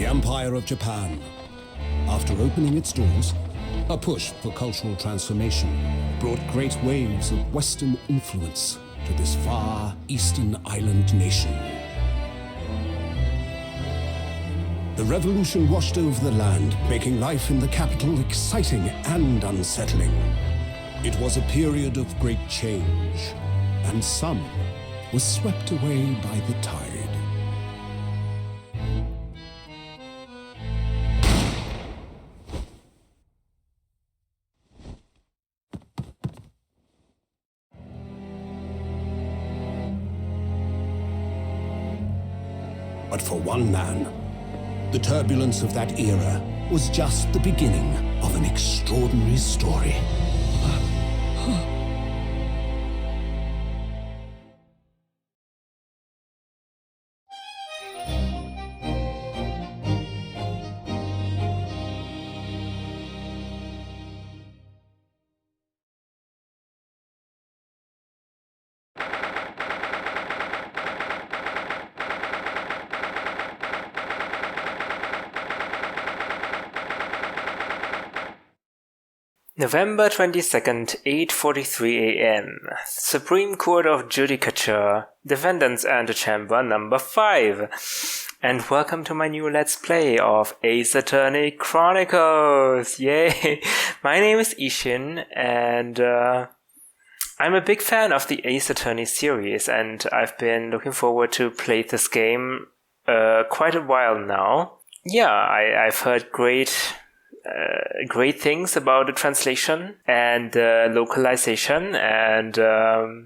The Empire of Japan. After opening its doors, a push for cultural transformation brought great waves of Western influence to this far eastern island nation. The revolution washed over the land, making life in the capital exciting and unsettling. It was a period of great change, and some was swept away by the tide. But for one man, the turbulence of that era was just the beginning of an extraordinary story. November 22nd, 8:43 a.m. Supreme Court of Judicature, Defendant's Antechamber number 5. And welcome to my new Let's Play of Ace Attorney Chronicles! Yay! My name is yishn, and I'm a big fan of the Ace Attorney series, and I've been looking forward to play this game quite a while now. Yeah, I've heard great things about the translation and localization, and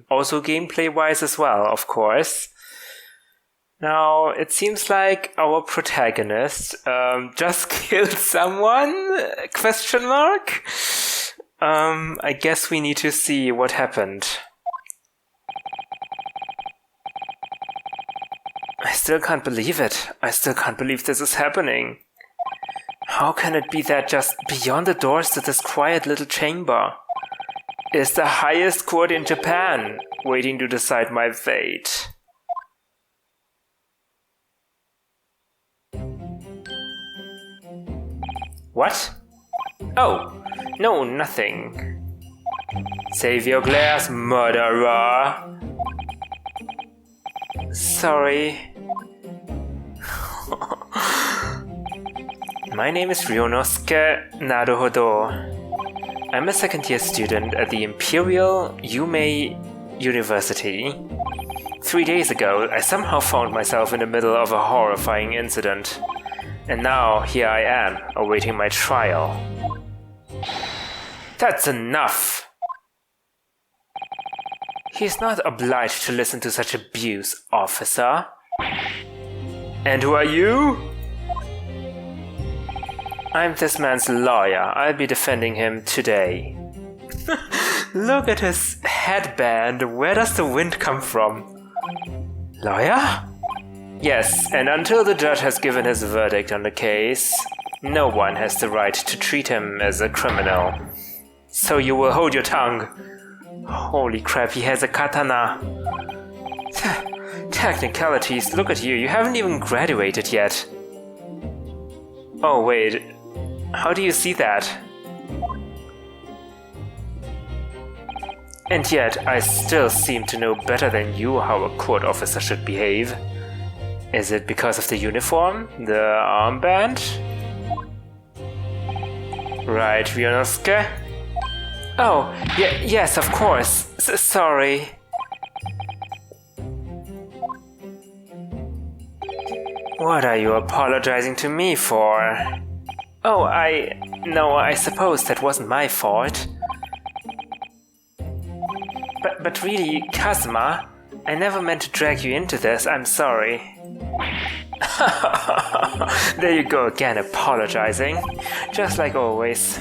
also gameplay-wise as well, of course. Now, it seems like our protagonist just killed someone? Question mark? I guess we need to see what happened. I still can't believe it. I still can't believe this is happening. How can it be that just beyond the doors to this quiet little chamber is the highest court in Japan, waiting to decide my fate? What? Oh, no, nothing. Save your glass, murderer. Sorry. My name is Ryunosuke Naruhodo. I'm a second-year student at the Imperial Yume University. 3 days ago, I somehow found myself in the middle of a horrifying incident. And now, here I am, awaiting my trial. That's enough! He's not obliged to listen to such abuse, officer. And who are you? I'm this man's lawyer. I'll be defending him today. Look at his headband. Where does the wind come from? Lawyer? Yes, and until the judge has given his verdict on the case, no one has the right to treat him as a criminal. So you will hold your tongue. Holy crap, he has a katana. Technicalities, look at you. You haven't even graduated yet. Oh, wait. How do you see that? And yet, I still seem to know better than you how a court officer should behave. Is it because of the uniform? The armband? Right, Ryunosuke? Oh, yes, of course. Sorry. What are you apologizing to me for? Oh, I suppose that wasn't my fault. But really, Kazuma, I never meant to drag you into this, I'm sorry. There you go again, apologizing. Just like always.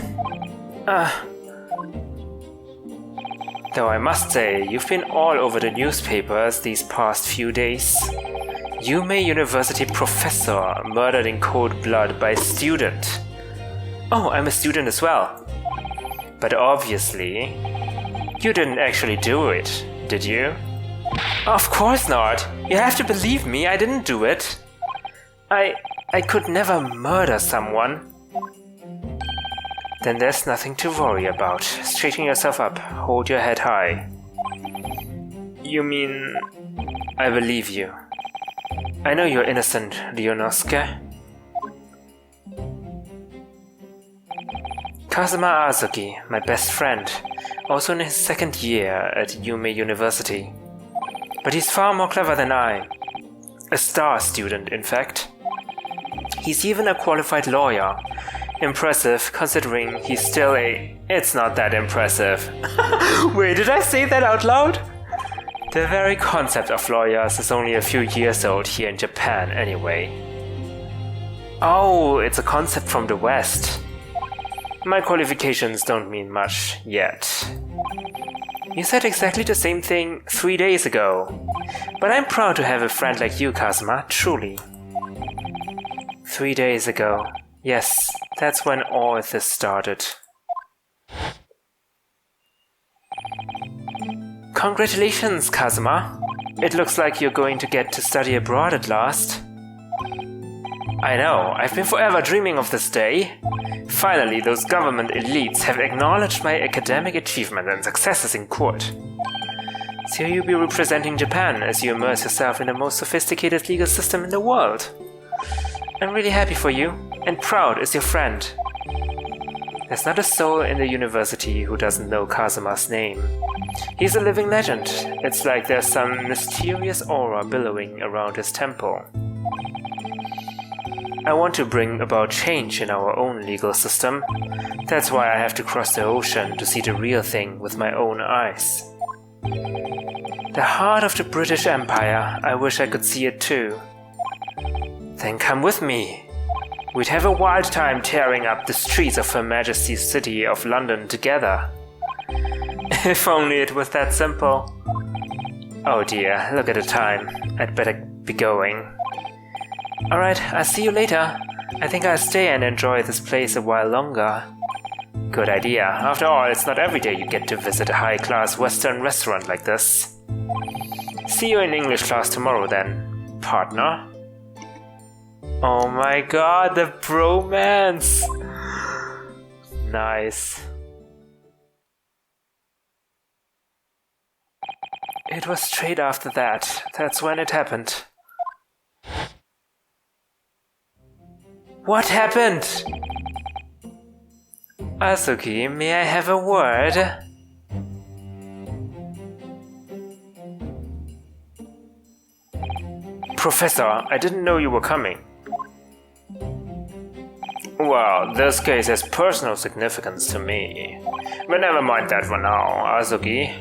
Though I must say, you've been all over the newspapers these past few days. Yume University professor murdered in cold blood by a student. Oh, I'm a student as well. But obviously, you didn't actually do it, did you? Of course not. You have to believe me, I didn't do it. I could never murder someone. Then there's nothing to worry about. Straighten yourself up. Hold your head high. You mean... I believe you. I know you're innocent, Ryunosuke. Kazuma Azuki, my best friend, also in his second year at Yume University. But he's far more clever than I. A star student, in fact. He's even a qualified lawyer. Impressive, considering he's still a... It's not that impressive. Wait, did I say that out loud? The very concept of lawyers is only a few years old here in Japan, anyway. Oh, it's a concept from the West. My qualifications don't mean much yet. You said exactly the same thing 3 days ago. But I'm proud to have a friend like you, Kazuma, truly. 3 days ago. Yes, that's when all this started. Congratulations, Kazuma. It looks like you're going to get to study abroad at last. I know, I've been forever dreaming of this day. Finally, those government elites have acknowledged my academic achievement and successes in court. So you'll be representing Japan as you immerse yourself in the most sophisticated legal system in the world. I'm really happy for you, and proud as your friend. There's not a soul in the university who doesn't know Kazuma's name. He's a living legend. It's like there's some mysterious aura billowing around his temple. I want to bring about change in our own legal system. That's why I have to cross the ocean to see the real thing with my own eyes. The heart of the British Empire, I wish I could see it too. Then come with me. We'd have a wild time tearing up the streets of Her Majesty's City of London together. If only it was that simple. Oh dear, look at the time. I'd better be going. Alright, I'll see you later. I think I'll stay and enjoy this place a while longer. Good idea. After all, it's not every day you get to visit a high-class Western restaurant like this. See you in English class tomorrow then, partner. Oh my god, the bromance! Nice. It was straight after that. That's when it happened. What happened? Azuki, may I have a word? Professor, I didn't know you were coming. Well, this case has personal significance to me. But never mind that for now, Azuki.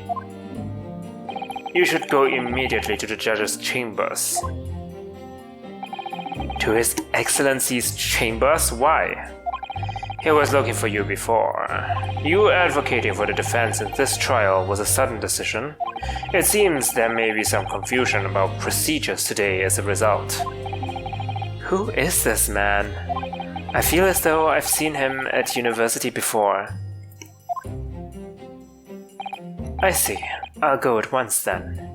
You should go immediately to the judge's chambers. To His Excellency's chambers? Why? He was looking for you before. You advocating for the defense in this trial was a sudden decision. It seems there may be some confusion about procedures today as a result. Who is this man? I feel as though I've seen him at university before. I see. I'll go at once then.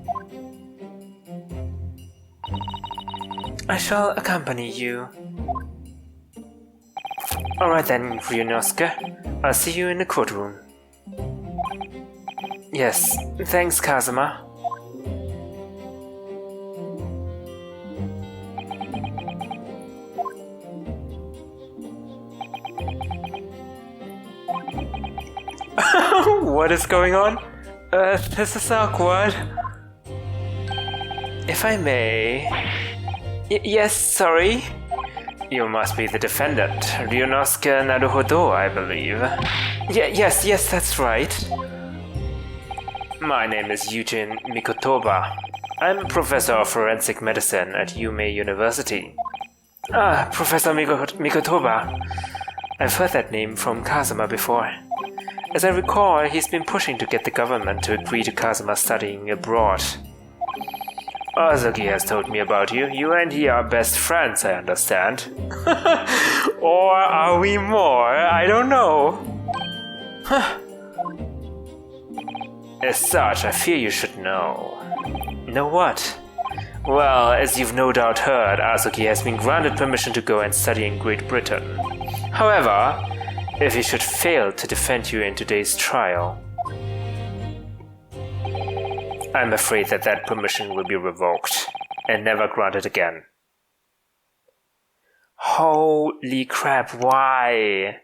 I shall accompany you. Alright then, Ryunosuke. I'll see you in the courtroom. Yes, thanks, Kazuma. What is going on? This is awkward. If I may... yes, sorry? You must be the defendant, Ryunosuke Naruhodo, I believe. Yes, that's right. My name is Eugene Mikotoba. I'm a professor of forensic medicine at Yume University. Ah, Professor Mikotoba. I've heard that name from Kazuma before. As I recall, he's been pushing to get the government to agree to Kazuma studying abroad. Azuki has told me about you. You and he are best friends, I understand. Or are we more? I don't know. As such, I fear you should know. Know what? Well, as you've no doubt heard, Azuki has been granted permission to go and study in Great Britain. However, if he should fail to defend you in today's trial, I'm afraid that permission will be revoked and never granted again. Holy crap, why?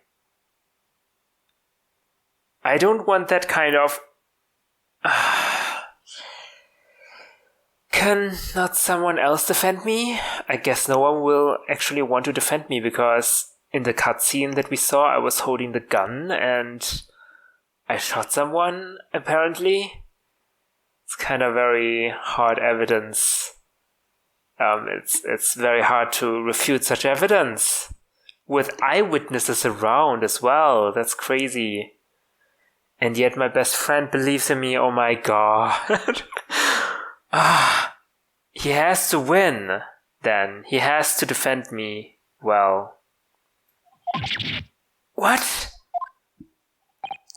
I don't want that kind of... Can not someone else defend me? I guess no one will actually want to defend me because in the cutscene that we saw I was holding the gun and I shot someone, apparently. It's kind of very hard evidence. It's very hard to refute such evidence. With eyewitnesses around as well, that's crazy. And yet my best friend believes in me, oh my god. He has to win, then. He has to defend me. Well. What?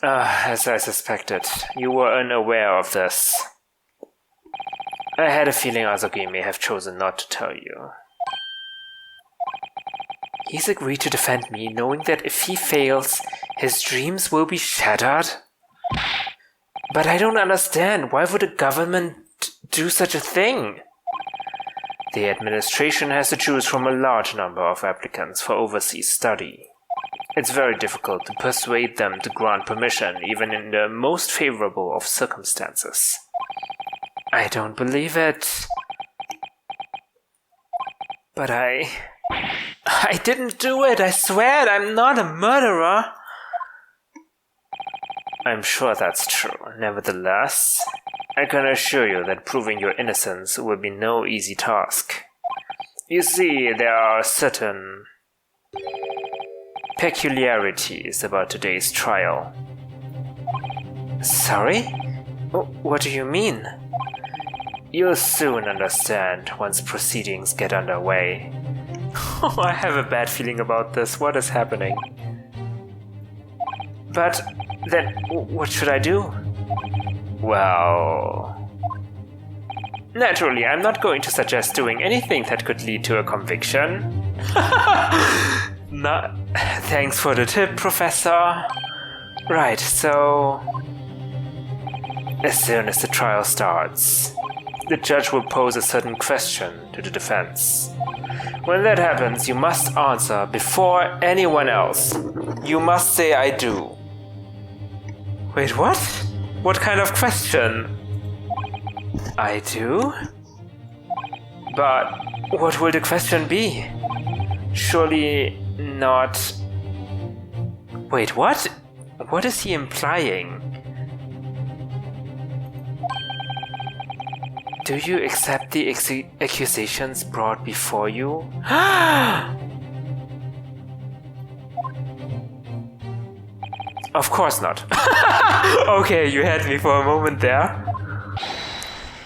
As I suspected, you were unaware of this. I had a feeling Azuki may have chosen not to tell you. He's agreed to defend me, knowing that if he fails, his dreams will be shattered? But I don't understand. Why would the government do such a thing? The administration has to choose from a large number of applicants for overseas study. It's very difficult to persuade them to grant permission, even in the most favorable of circumstances. I don't believe it. But I didn't do it, I swear, I'm not a murderer. I'm sure that's true. Nevertheless, I can assure you that proving your innocence will be no easy task. You see, there are certain peculiarities about today's trial. Sorry? What do you mean? You'll soon understand once proceedings get underway. I have a bad feeling about this. What is happening? But then, what should I do? Well... Naturally, I'm not going to suggest doing anything that could lead to a conviction. Thanks for the tip, Professor. Right, so... As soon as the trial starts, the judge will pose a certain question to the defense. When that happens, you must answer before anyone else. You must say, I do. Wait, what? What kind of question? I do? But what will the question be? Surely not... Wait, what? What is he implying? Do you accept the accusations brought before you? Of course not. Okay, you had me for a moment there.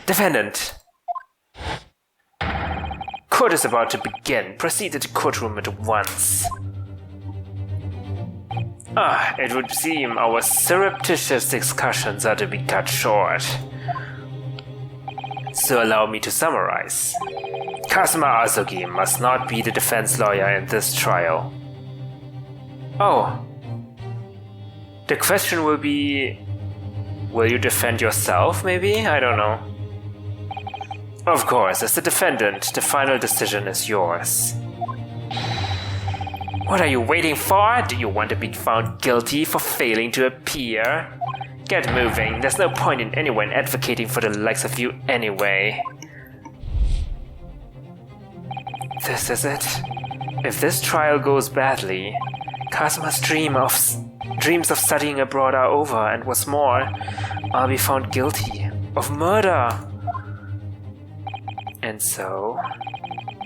Defendant. Court is about to begin. Proceed to the courtroom at once. It would seem our surreptitious discussions are to be cut short. So allow me to summarize. Kazuma Azuki must not be the defense lawyer in this trial. Oh. The question will be... Will you defend yourself, maybe? I don't know. Of course, as the defendant, the final decision is yours. What are you waiting for? Do you want to be found guilty for failing to appear? Get moving. There's no point in anyone advocating for the likes of you anyway. This is it. If this trial goes badly, Kazuma's dreams of studying abroad are over, and what's more, I'll be found guilty of murder. And so,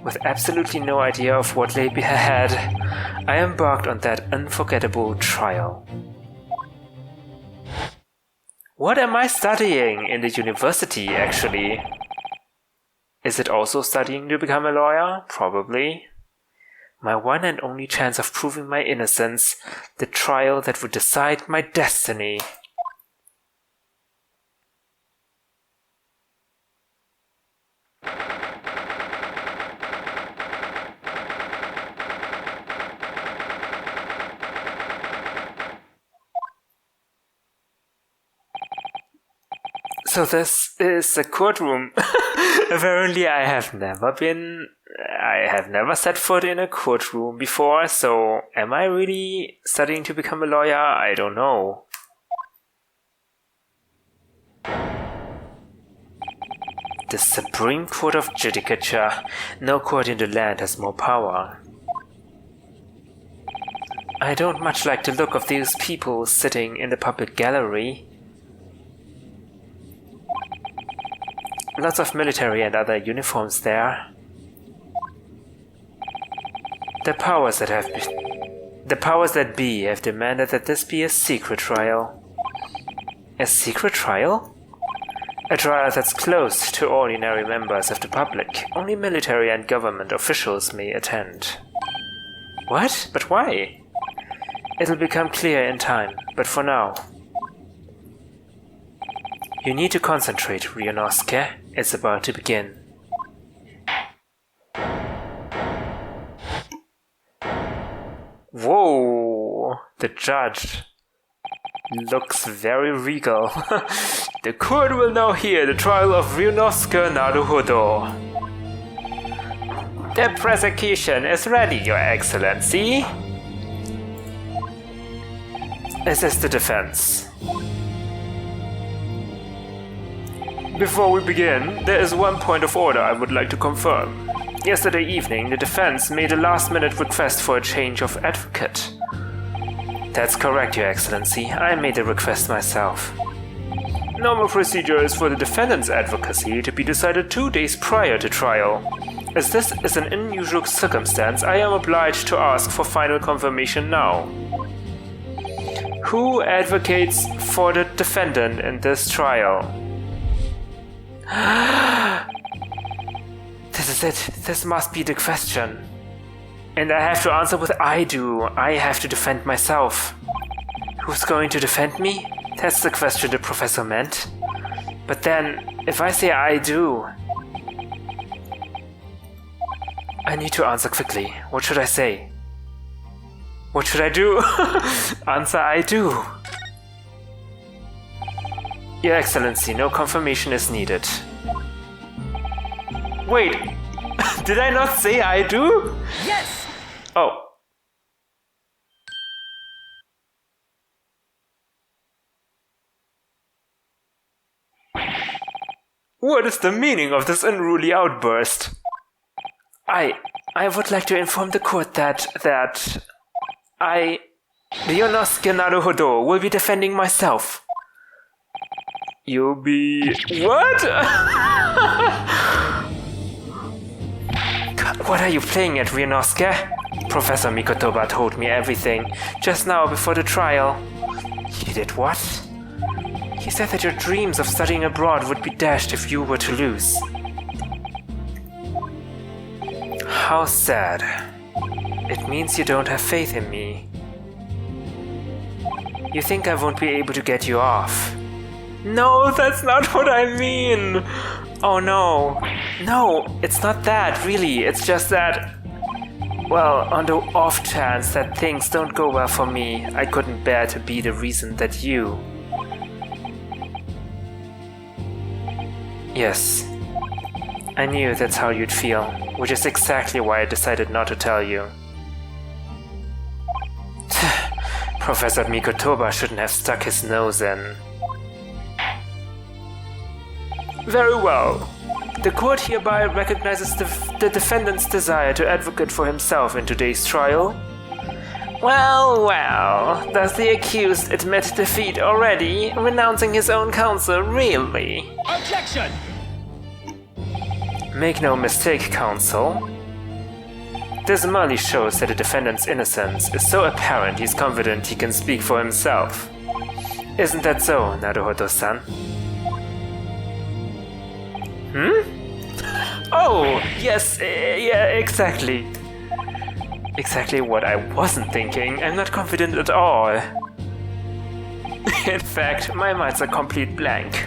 with absolutely no idea of what lay ahead, I embarked on that unforgettable trial. What am I studying in the university, actually? Is it also studying to become a lawyer? Probably. My one and only chance of proving my innocence, the trial that would decide my destiny. So this is the courtroom. Apparently I have never set foot in a courtroom before, so am I really studying to become a lawyer? I don't know. The Supreme Court of Judicature. No court in the land has more power. I don't much like the look of these people sitting in the public gallery. Lots of military and other uniforms there. The powers that be have demanded that this be a secret trial. A secret trial? A trial that's closed to ordinary members of the public. Only military and government officials may attend. What? But why? It'll become clear in time, but for now. You need to concentrate, Ryunosuke. It's about to begin. Whoa! The judge looks very regal. The court will now hear the trial of Ryunosuke Naruhodo. The prosecution is ready, Your Excellency. Assist the defense. Before we begin, there is one point of order I would like to confirm. Yesterday evening, the defense made a last-minute request for a change of advocate. That's correct, Your Excellency. I made the request myself. Normal procedure is for the defendant's advocacy to be decided 2 days prior to trial. As this is an unusual circumstance, I am obliged to ask for final confirmation now. Who advocates for the defendant in this trial? This is it. This must be the question. And I have to answer with I do. I have to defend myself. Who's going to defend me? That's the question the professor meant. But then, if I say I do... I need to answer quickly. What should I say? What should I do? Answer I do. Your Excellency, no confirmation is needed. Wait, did I not say I do? Yes! Oh. What is the meaning of this unruly outburst? I would like to inform the court that Ryunosuke Naruhodo, will be defending myself. You'll be... What? What are you playing at, Ryunosuke? Professor Mikotoba told me everything, just now before the trial. He did what? He said that your dreams of studying abroad would be dashed if you were to lose. How sad. It means you don't have faith in me. You think I won't be able to get you off. No, that's not what I mean! Oh no. No, it's not that, really. It's just that... Well, on the off chance that things don't go well for me, I couldn't bear to be the reason that you... Yes. I knew that's how you'd feel, which is exactly why I decided not to tell you. Professor Mikotoba shouldn't have stuck his nose in. Very well. The court hereby recognizes the defendant's desire to advocate for himself in today's trial. Well, well, does the accused admit defeat already, renouncing his own counsel, really? Objection! Make no mistake, counsel. This merely shows that the defendant's innocence is so apparent he's confident he can speak for himself. Isn't that so, Naruhodo-san? Oh, yes, yeah, exactly. Exactly what I wasn't thinking. I'm not confident at all. In fact, my mind's a complete blank.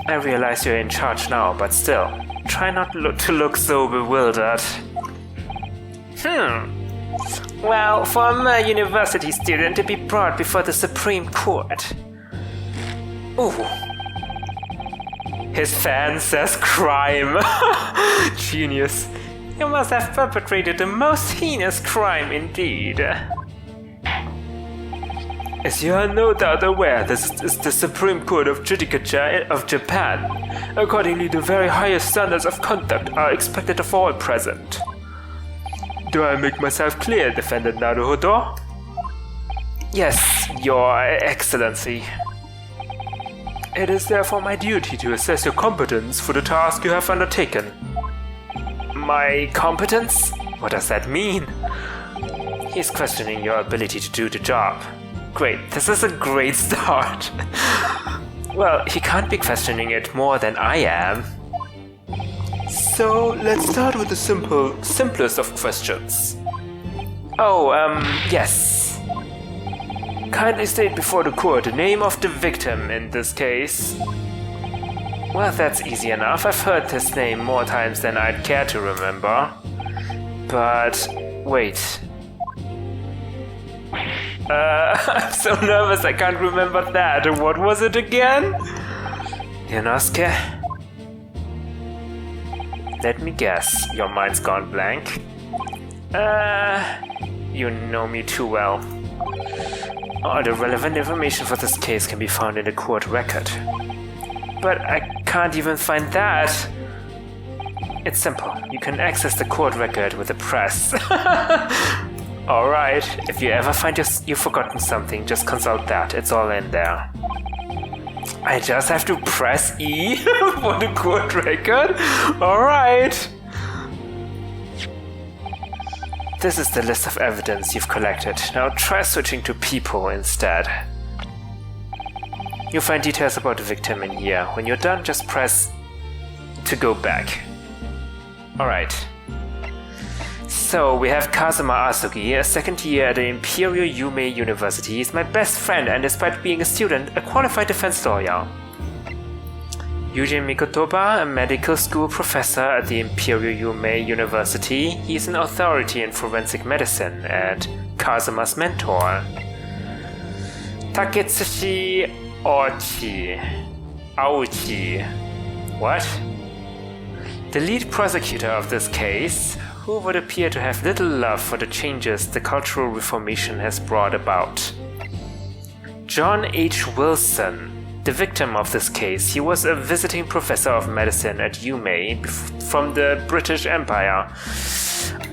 I realize you're in charge now, but still, try not to look so bewildered. Well, for a university student to be brought before the Supreme Court. Ooh, His fan says crime. Genius. You must have perpetrated the most heinous crime indeed. As you are no doubt aware, this is the Supreme Court of Judicature of Japan. Accordingly, the very highest standards of conduct are expected of all present. Do I make myself clear, Defendant Naruhodo? Yes, Your Excellency. It is therefore my duty to assess your competence for the task you have undertaken. My competence? What does that mean? He's questioning your ability to do the job. Great, this is a great start. Well, he can't be questioning it more than I am. So, let's start with the simplest of questions. Oh, yes. Kindly state before the court the name of the victim in this case. Well, that's easy enough. I've heard this name more times than I'd care to remember. But, wait. I'm so nervous I can't remember that. What was it again? Ryunosuke? Let me guess. Your mind's gone blank. You know me too well. All the relevant information for this case can be found in the court record. But I can't even find that. It's simple. You can access the court record with the press. Alright, if you ever find you've forgotten something, just consult that. It's all in there. I just have to press E for the court record? Alright. This is the list of evidence you've collected. Now try switching to people instead. You'll find details about the victim in here. When you're done, just press to go back. Alright. So, we have Kazuma Asugi, a second year at the Imperial Yume University. He's my best friend and despite being a student, a qualified defense lawyer. Yuji Mikotoba, a medical school professor at the Imperial Yume University. He's an authority in forensic medicine and Kazuma's mentor. Taketsushi Aochi. What? The lead prosecutor of this case, who would appear to have little love for the changes the Cultural Reformation has brought about. John H. Wilson, the victim of this case, he was a visiting professor of medicine at Yume from the British Empire.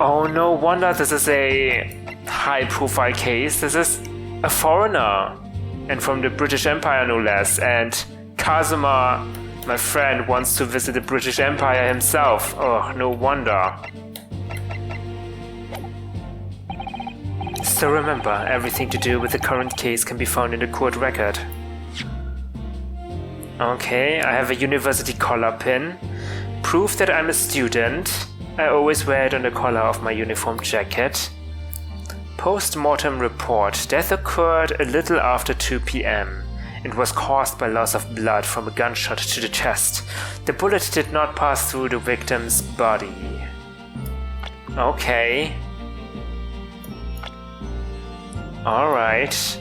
Oh, no wonder this is a high-profile case. This is a foreigner, and from the British Empire no less, and Kazuma, my friend, wants to visit the British Empire himself. Oh, no wonder. So remember, everything to do with the current case can be found in the court record. Okay, I have a university collar pin. Proof that I'm a student. I always wear it on the collar of my uniform jacket. Post-mortem report. Death occurred a little after 2 p.m. It was caused by loss of blood from a gunshot to the chest. The bullet did not pass through the victim's body. Okay. Alright.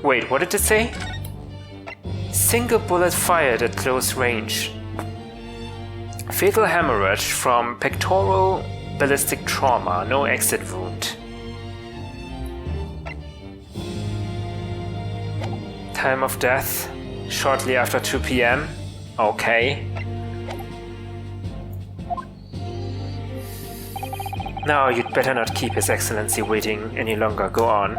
Wait, what did it say? Single bullet fired at close range. Fatal hemorrhage from pectoral ballistic trauma, no exit wound. Time of death, shortly after 2 p.m. Okay. Now you'd better not keep His Excellency waiting any longer. Go on.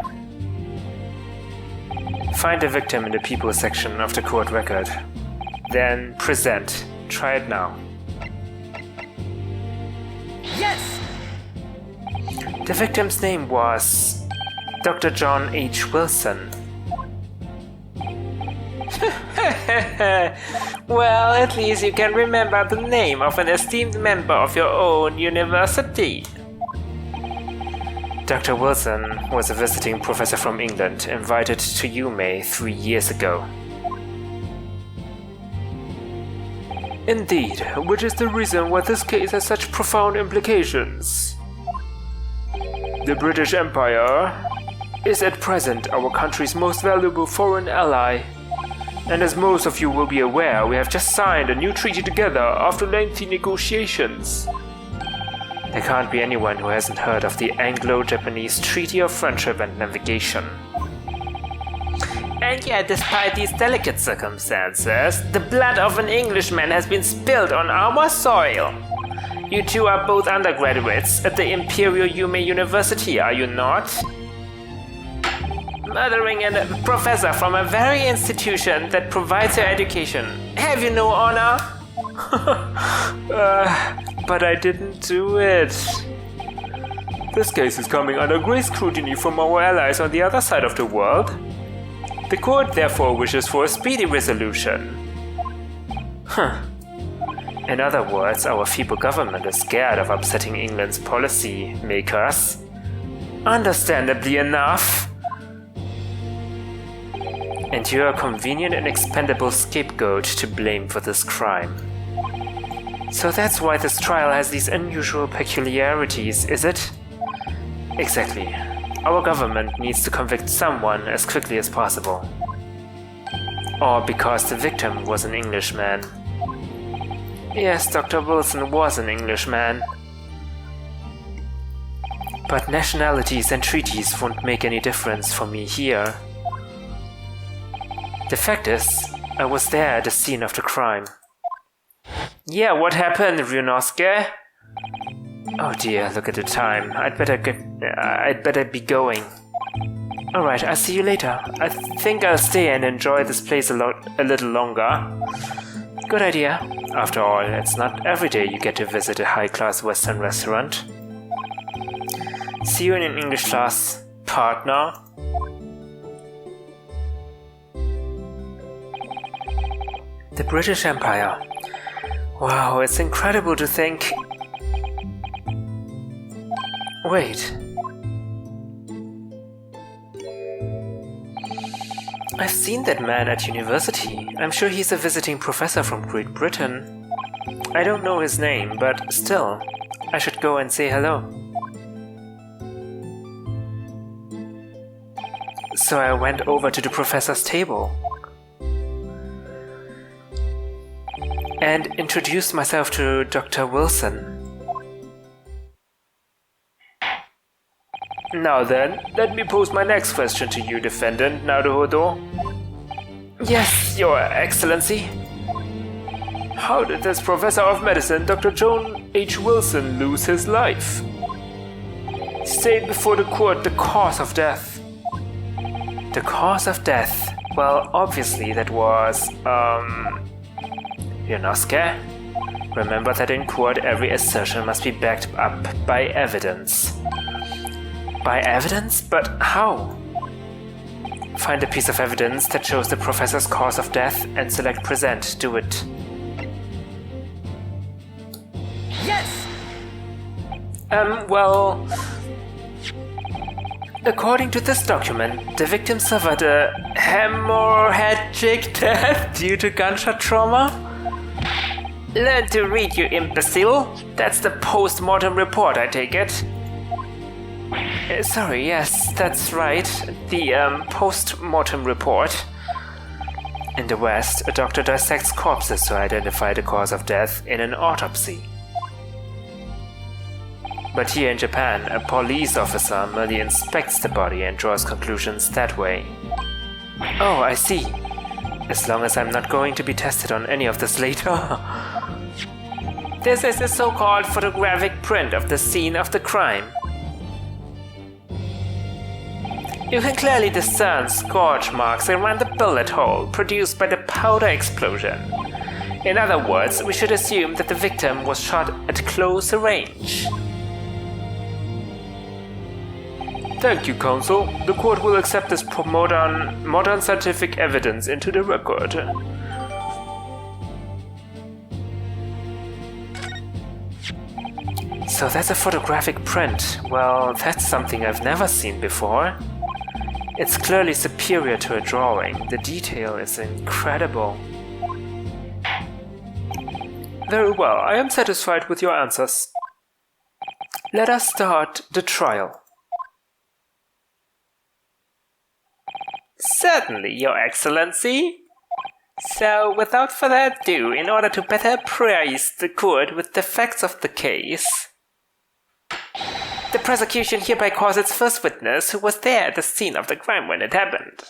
Find the victim in the people section of the court record. Then present. Try it now. Yes! The victim's name was Dr. John H. Wilson. Well, at least you can remember the name of an esteemed member of your own university. Dr. Wilson was a visiting professor from England, invited to Yume 3 years ago. Indeed, which is the reason why this case has such profound implications. The British Empire is at present our country's most valuable foreign ally. And as most of you will be aware, we have just signed a new treaty together after lengthy negotiations. There can't be anyone who hasn't heard of the Anglo-Japanese Treaty of Friendship and Navigation. And yet, despite these delicate circumstances, the blood of an Englishman has been spilled on our soil. You two are both undergraduates at the Imperial Yume University, are you not? Murdering a professor from a very institution that provides your education. Have you no honor? But I didn't do it. This case is coming under great scrutiny from our allies on the other side of the world. The court therefore wishes for a speedy resolution. In other words, our feeble government is scared of upsetting England's policy makers. Understandably enough. And you're a convenient and expendable scapegoat to blame for this crime. So that's why this trial has these unusual peculiarities, is it? Exactly. Our government needs to convict someone as quickly as possible. Or because the victim was an Englishman. Yes, Dr. Wilson was an Englishman. But nationalities and treaties won't make any difference for me here. The fact is, I was there at the scene of the crime. Yeah, what happened, Ryunosuke? Oh dear, look at the time. I'd better be going. Alright, I'll see you later. I think I'll stay and enjoy this place a little longer. Good idea. After all, it's not every day you get to visit a high-class Western restaurant. See you in an English class, partner. The British Empire. Wow, it's incredible to think... Wait. I've seen that man at university. I'm sure he's a visiting professor from Great Britain. I don't know his name, but still, I should go and say hello. So I went over to the professor's table and introduced myself to Dr. Wilson. Now then, let me pose my next question to you, Defendant Naruhodo. Yes, Your Excellency. How did this Professor of Medicine, Dr. John H. Wilson, lose his life? State before the court the cause of death. The cause of death? Well, obviously that was, Ryunosuke? Remember that in court every assertion must be backed up by evidence. By evidence? But how? Find a piece of evidence that shows the professor's cause of death and select present. Do it. Yes! Well... According to this document, the victim suffered a hemorrhagic death due to gunshot trauma? Learn to read, you imbecile! That's the post-mortem report, I take it. Sorry, yes, that's right. The post-mortem report. In the West, a doctor dissects corpses to identify the cause of death in an autopsy. But here in Japan, a police officer merely inspects the body and draws conclusions that way. Oh, I see. As long as I'm not going to be tested on any of this later. This is a so-called photographic print of the scene of the crime. You can clearly discern scorch marks around the bullet hole produced by the powder explosion. In other words, we should assume that the victim was shot at close range. Thank you, Counsel. The court will accept this modern scientific evidence into the record. So that's a photographic print. Well, that's something I've never seen before. It's clearly superior to a drawing. The detail is incredible. Very well, I am satisfied with your answers. Let us start the trial. Certainly, Your Excellency. So, without further ado, in order to better apprise the court with the facts of the case, the prosecution hereby calls its first witness, who was there at the scene of the crime when it happened.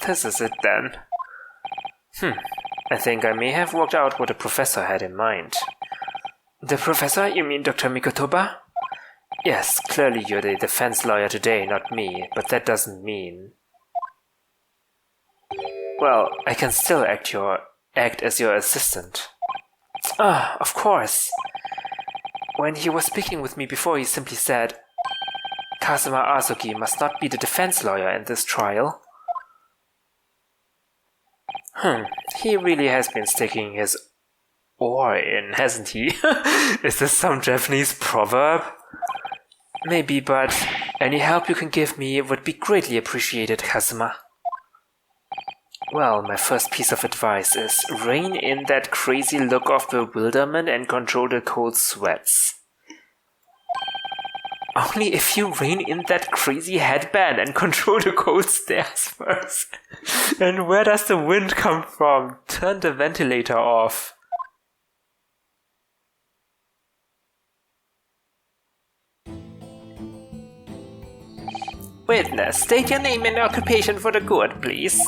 This is it then. I think I may have worked out what the professor had in mind. The professor? You mean Dr. Mikotoba? Yes, clearly you're the defense lawyer today, not me, but that doesn't mean... Well, I can still act as your assistant. Of course. When he was speaking with me before, he simply said, Kazuma Azuki must not be the defense lawyer in this trial. He really has been sticking his oar in, hasn't he? Is this some Japanese proverb? Maybe, but any help you can give me would be greatly appreciated, Kazuma. Well, my first piece of advice is rein in that crazy look of bewilderment and control the cold sweats. Only if you rein in that crazy headband and control the cold stares first. And where does the wind come from? Turn the ventilator off. Witness, state your name and occupation for the court, please.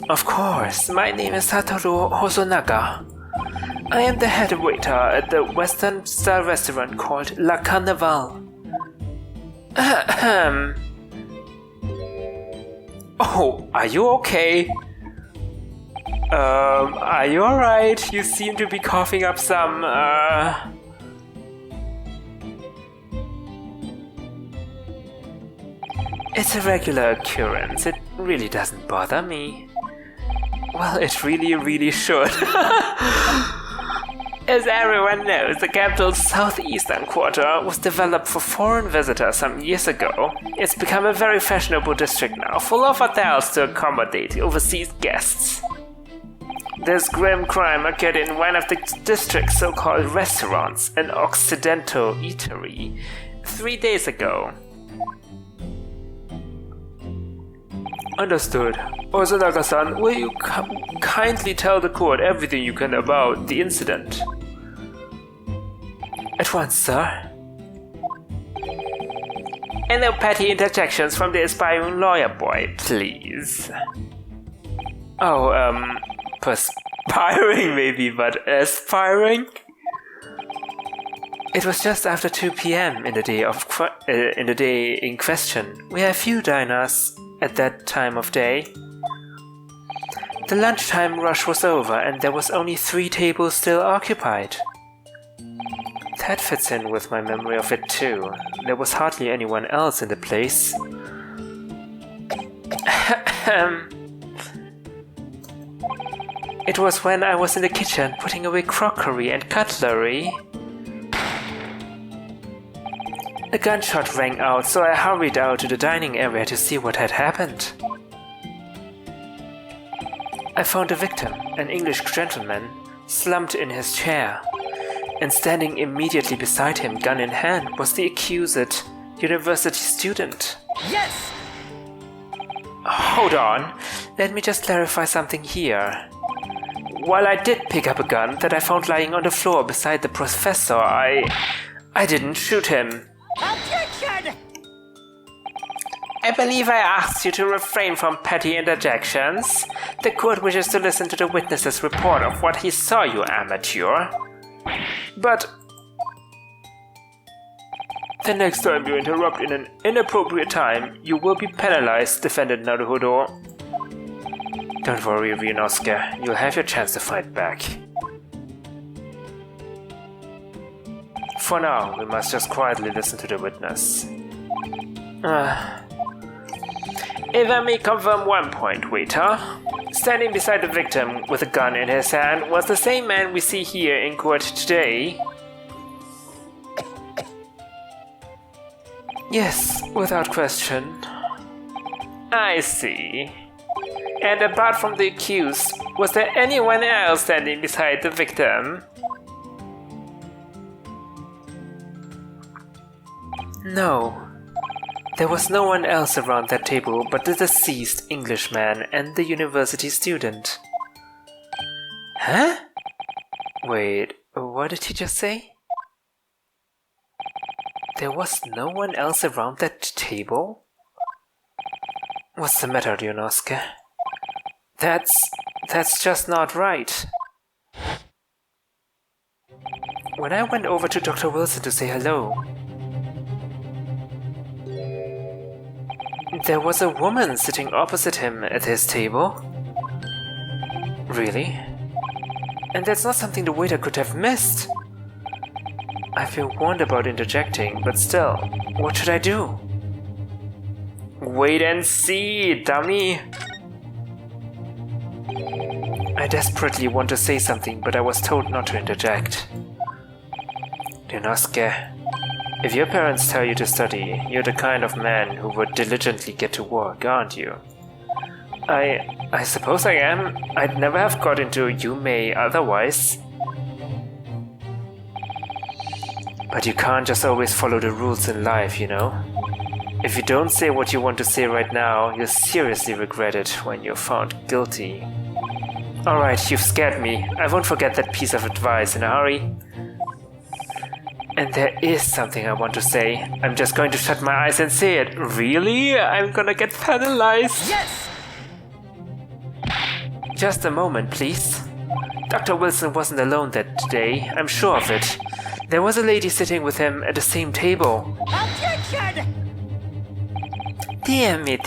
Of course, my name is Satoru Hosonaga. I am the head waiter at the Western style restaurant called La Carnival. Oh, are you okay? Are you alright? You seem to be coughing up some, It's a regular occurrence. It really doesn't bother me. Well, it really should. As everyone knows, the capital's southeastern quarter was developed for foreign visitors some years ago. It's become a very fashionable district now, full of hotels to accommodate overseas guests. This grim crime occurred in one of the district's so-called restaurants, an Occidental eatery, 3 days ago. Understood. Ozonaga-san, will you kindly tell the court everything you can about the incident? At once, sir. And no petty interjections from the aspiring lawyer boy, please. Oh, perspiring maybe, but aspiring? It was just after 2 p.m. in the day in question. We have few diners at that time of day. The lunchtime rush was over and there was only 3 tables still occupied. That fits in with my memory of it too. There was hardly anyone else in the place. It was when I was in the kitchen putting away crockery and cutlery. A gunshot rang out, so I hurried out to the dining area to see what had happened. I found the victim, an English gentleman, slumped in his chair, and standing immediately beside him, gun in hand, was the accused university student. Yes! Hold on, let me just clarify something here. While I did pick up a gun that I found lying on the floor beside the professor, I didn't shoot him. Objection! I believe I asked you to refrain from petty interjections. The court wishes to listen to the witness's report of what he saw, you amateur. But the next time you interrupt in an inappropriate time, you will be penalized, defendant Naruhodo. Don't worry, Ryunosuke. You'll have your chance to fight back. For now, we must just quietly listen to the witness. If I may confirm one point, waiter. Standing beside the victim with a gun in his hand was the same man we see here in court today. Yes, without question. I see. And apart from the accused, was there anyone else standing beside the victim? No. There was no one else around that table but the deceased Englishman and the university student. Huh? Wait, what did he just say? There was no one else around that table? What's the matter, Ryunosuke? That's just not right. When I went over to Dr. Wilson to say hello, there was a woman sitting opposite him at his table. Really? And that's not something the waiter could have missed. I feel warned about interjecting, but still, what should I do? Wait and see, dummy! I desperately want to say something, but I was told not to interject. Ryunosuke, if your parents tell you to study, you're the kind of man who would diligently get to work, aren't you? I suppose I am. I'd never have got into Yume otherwise. But you can't just always follow the rules in life, you know? If you don't say what you want to say right now, you'll seriously regret it when you're found guilty. Alright, you've scared me. I won't forget that piece of advice in a hurry. And there is something I want to say. I'm just going to shut my eyes and say it. Really? I'm gonna get penalized. Yes! Just a moment, please. Dr. Wilson wasn't alone that day, I'm sure of it. There was a lady sitting with him at the same table. Objection! Dear me,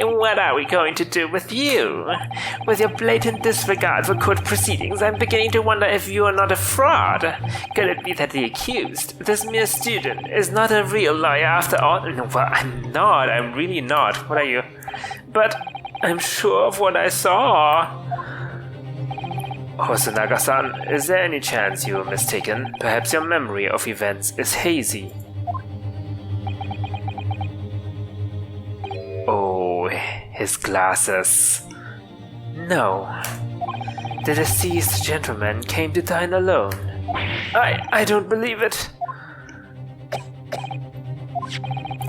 what are we going to do with you? With your blatant disregard for court proceedings, I'm beginning to wonder if you are not a fraud. Could it be that the accused, this mere student, is not a real lawyer after all? No, well, I'm not, I'm really not. What are you? But I'm sure of what I saw. Hosonaga-san, is there any chance you were mistaken? Perhaps your memory of events is hazy. Oh, his glasses. No. The deceased gentleman came to dine alone. I don't believe it.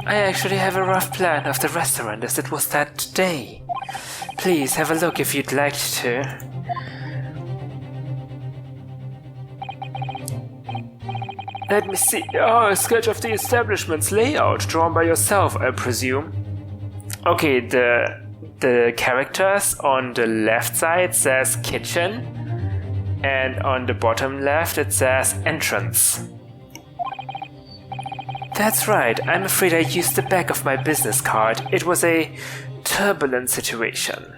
I actually have a rough plan of the restaurant as it was that day. Please have a look if you'd like to. Let me see. Oh, a sketch of the establishment's layout, drawn by yourself, I presume. Okay, the characters on the left side says kitchen, and on the bottom left it says entrance. That's right, I'm afraid I used the back of my business card. It was a turbulent situation.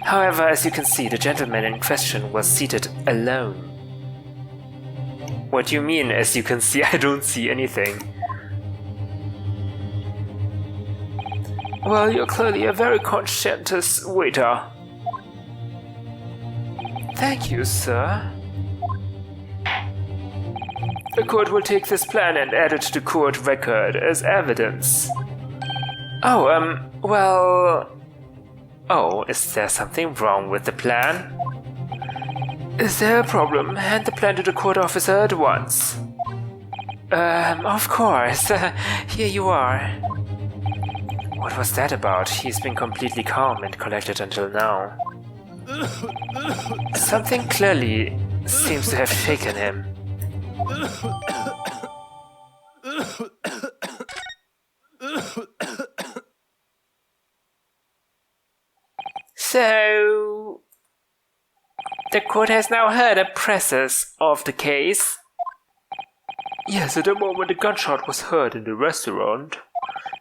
However, as you can see, the gentleman in question was seated alone. What do you mean, as you can see? I don't see anything. Well, you're clearly a very conscientious waiter. Thank you, sir. The court will take this plan and add it to the court record as evidence. Oh, well... Oh, is there something wrong with the plan? Is there a problem? Hand the plan to the court officer at once. Of course. Here you are. What was that about? He's been completely calm and collected until now. Something clearly seems to have shaken him. So... the court has now heard a process of the case? Yes, at the moment a gunshot was heard in the restaurant.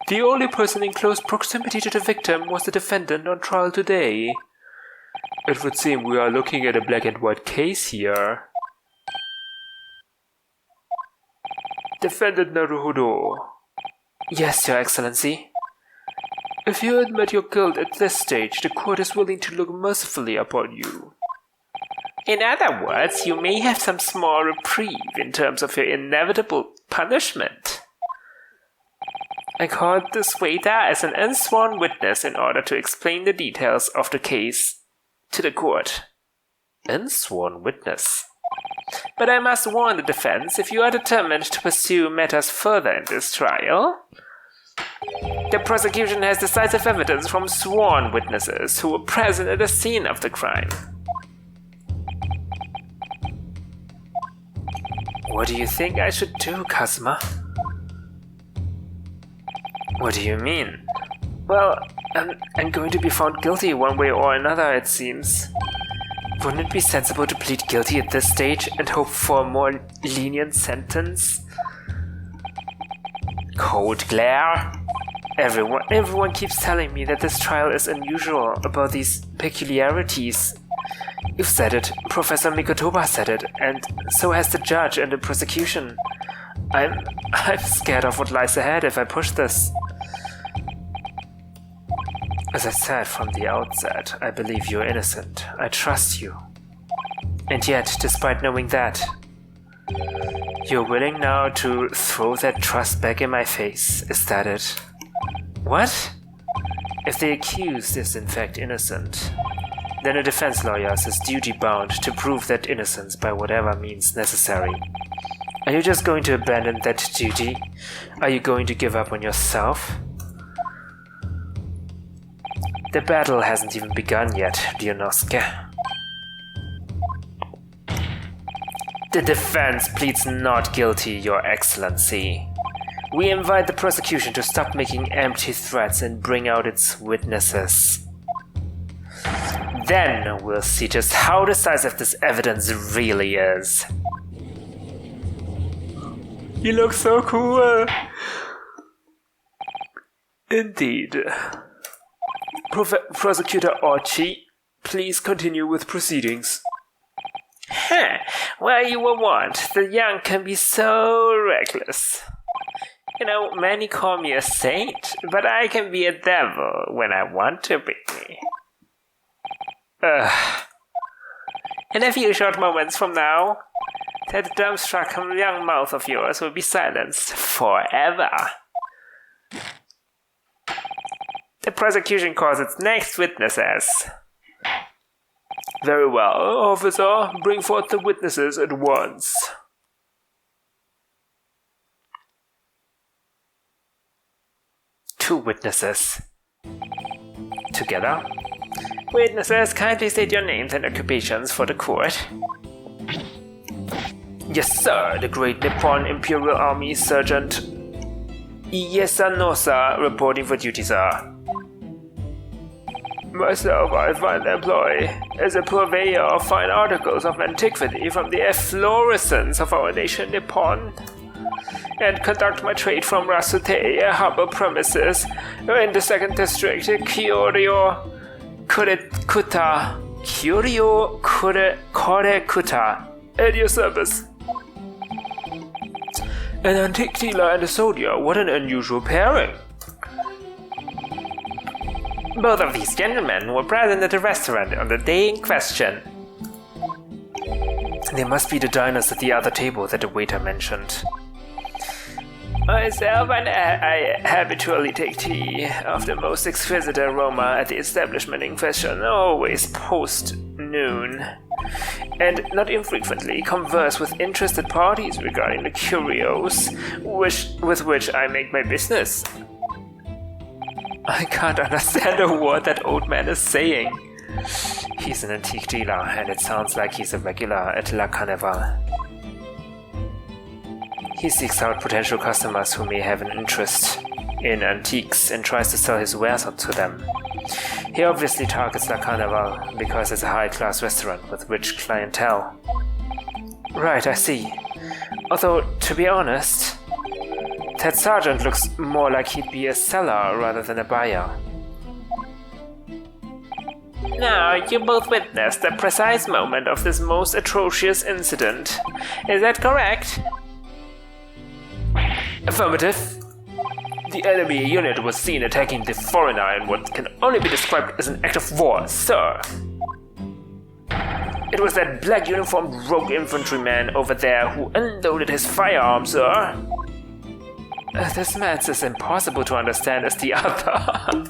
The only person in close proximity to the victim was the defendant on trial today. It would seem we are looking at a black and white case here. Defendant Naruhodo. Yes, Your Excellency. If you admit your guilt at this stage, the court is willing to look mercifully upon you. In other words, you may have some small reprieve in terms of your inevitable punishment. I called this waiter as an unsworn witness in order to explain the details of the case to the court. Unsworn witness? But I must warn the defense, if you are determined to pursue matters further in this trial, The prosecution has decisive evidence from sworn witnesses who were present at the scene of the crime. What do you think I should do, Kazuma? What do you mean? Well, I'm going to be found guilty one way or another, it seems. Wouldn't it be sensible to plead guilty at this stage and hope for a more lenient sentence? Cold glare? Everyone keeps telling me that this trial is unusual about these peculiarities. You've said it, Professor Mikotoba said it, and so has the judge and the prosecution. I'm scared of what lies ahead if I push this. As I said from the outset, I believe you're innocent. I trust you. And yet, despite knowing that, you're willing now to throw that trust back in my face. Is that it? What? If the accused is in fact innocent, then a defense lawyer is duty-bound to prove that innocence by whatever means necessary. Are you just going to abandon that duty? Are you going to give up on yourself? The battle hasn't even begun yet, Ryunosuke. The defense pleads not guilty, Your Excellency. We invite the prosecution to stop making empty threats and bring out its witnesses. Then we'll see just how decisive this evidence really is. You look so cool. Indeed. Prosecutor Archie, please continue with proceedings. Well, you were wont. The young can be so reckless. You know, many call me a saint, but I can be a devil when I want to be. In a few short moments from now, that dumbstruck young mouth of yours will be silenced forever. The prosecution calls its next witnesses. Very well, officer, bring forth the witnesses at once. Two witnesses. Together. Witnesses, kindly state your names and occupations for the court. Yes, sir, the Great Nippon Imperial Army Sergeant Iyesanosa reporting for duty, sir. Myself, I find employ as a purveyor of fine articles of antiquity from the efflorescence of our nation Nippon, and conduct my trade from Rasute, humble premises, in the 2nd District, Kyoryo Kurekuta. Kyoryo Kurekuta. At your service. An antique dealer and a soldier, what an unusual pairing. Both of these gentlemen were present at the restaurant on the day in question. They must be the diners at the other table that the waiter mentioned. Myself and I habitually take tea of the most exquisite aroma at the establishment in question, always post-noon, and not infrequently converse with interested parties regarding the curios with which I make my business. I can't understand a word that old man is saying. He's an antique dealer, and it sounds like he's a regular at La Carnival. He seeks out potential customers who may have an interest in antiques and tries to sell his wares to them. He obviously targets La Carnival because it's a high-class restaurant with rich clientele. Right, I see. Although, to be honest, that sergeant looks more like he'd be a seller rather than a buyer. Now, you both witnessed the precise moment of this most atrocious incident. Is that correct? Affirmative. The enemy unit was seen attacking the foreigner in what can only be described as an act of war, sir. It was that black uniformed rogue infantryman over there who unloaded his firearm, sir. This man's as impossible to understand as the other.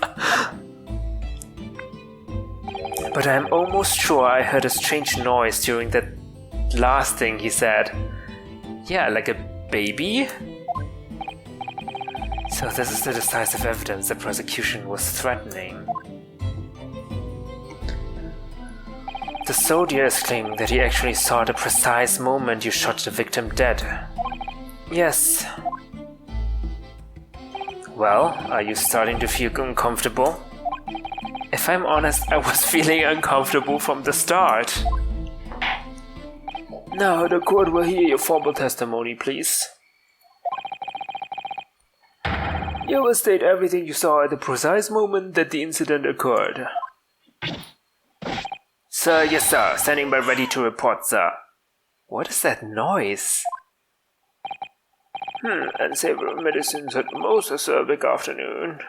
But I'm almost sure I heard a strange noise during that last thing he said. Yeah, like a baby? So this is the decisive evidence the prosecution was threatening. The soldier is claiming that he actually saw the precise moment you shot the victim dead. Yes. Well, are you starting to feel uncomfortable? If I'm honest, I was feeling uncomfortable from the start. Now the court will hear your formal testimony, please. You will state everything you saw at the precise moment that the incident occurred. Sir, yes sir, standing by ready to report, sir. What is that noise? And several medicines at most, sir, big afternoon.